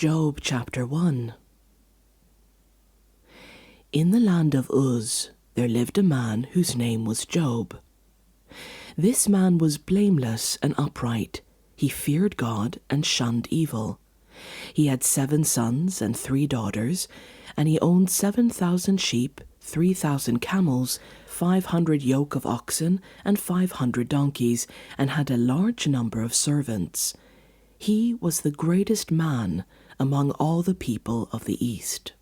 Job chapter 1. In the land of Uz there lived a man whose name was Job. This man was blameless and upright. He feared God and shunned evil. He had 7 sons and 3 daughters, and he owned 7,000 sheep, 3,000 camels, 500 yoke of oxen, and 500 donkeys, and had a large number of servants. He was the greatest man among all the people of the East.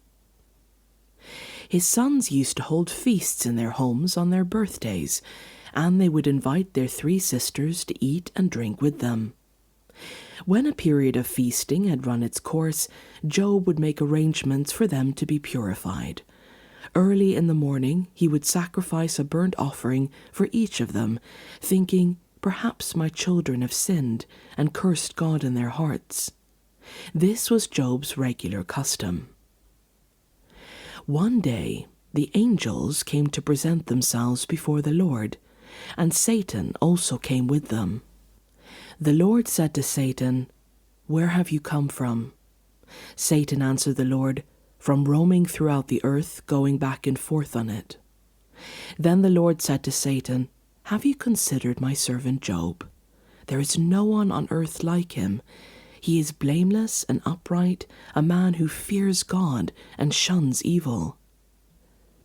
His sons used to hold feasts in their homes on their birthdays, and they would invite their 3 sisters to eat and drink with them. When a period of feasting had run its course, Job would make arrangements for them to be purified. Early in the morning he would sacrifice a burnt offering for each of them, thinking, "Perhaps my children have sinned and cursed God in their hearts." This was Job's regular custom. One day the angels came to present themselves before the Lord, and Satan also came with them. The Lord said to Satan, "Where have you come from?" Satan answered the Lord, "From roaming throughout the earth, going back and forth on it." Then the Lord said to Satan, "Have you considered my servant Job? There is no one on earth like him. He is blameless and upright, a man who fears God and shuns evil."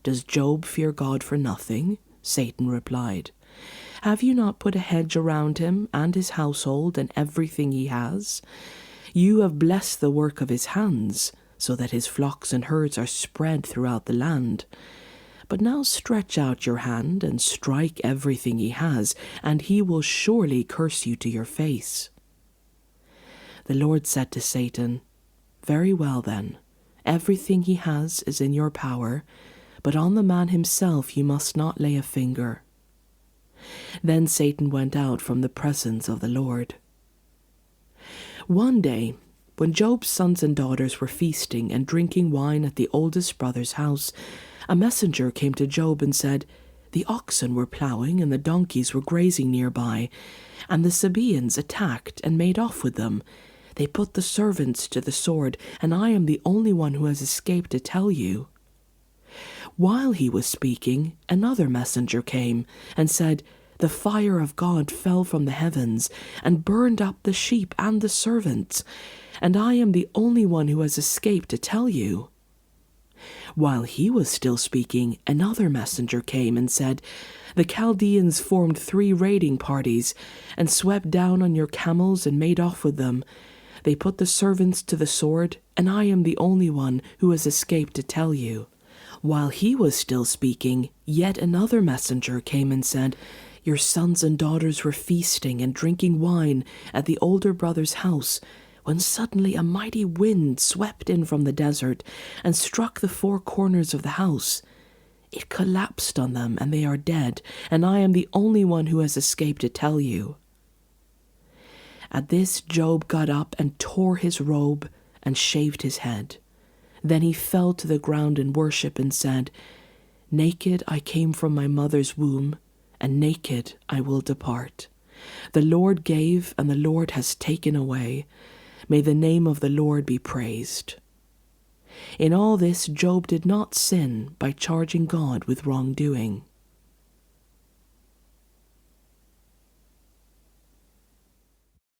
"Does Job fear God for nothing?" Satan replied. "Have you not put a hedge around him and his household and everything he has? You have blessed the work of his hands, so that his flocks and herds are spread throughout the land. But now stretch out your hand and strike everything he has, and he will surely curse you to your face." The Lord said to Satan, "Very well then, everything he has is in your power, but on the man himself you must not lay a finger." Then Satan went out from the presence of the Lord. One day, when Job's sons and daughters were feasting and drinking wine at the oldest brother's house, a messenger came to Job and said, "The oxen were plowing and the donkeys were grazing nearby, and the Sabaeans attacked and made off with them. They put the servants to the sword, and I am the only one who has escaped to tell you." While he was speaking, another messenger came and said, "The fire of God fell from the heavens and burned up the sheep and the servants, and I am the only one who has escaped to tell you." While he was still speaking, another messenger came and said, "The Chaldeans formed 3 raiding parties and swept down on your camels and made off with them. They put the servants to the sword, and I am the only one who has escaped to tell you." While he was still speaking, yet another messenger came and said, "Your sons and daughters were feasting and drinking wine at the older brother's house, when suddenly a mighty wind swept in from the desert and struck the 4 corners of the house. It collapsed on them, and they are dead, and I am the only one who has escaped to tell you." At this, Job got up and tore his robe and shaved his head. Then he fell to the ground in worship and said, "Naked I came from my mother's womb, and naked I will depart. The Lord gave, and the Lord has taken away. May the name of the Lord be praised." In all this, Job did not sin by charging God with wrongdoing.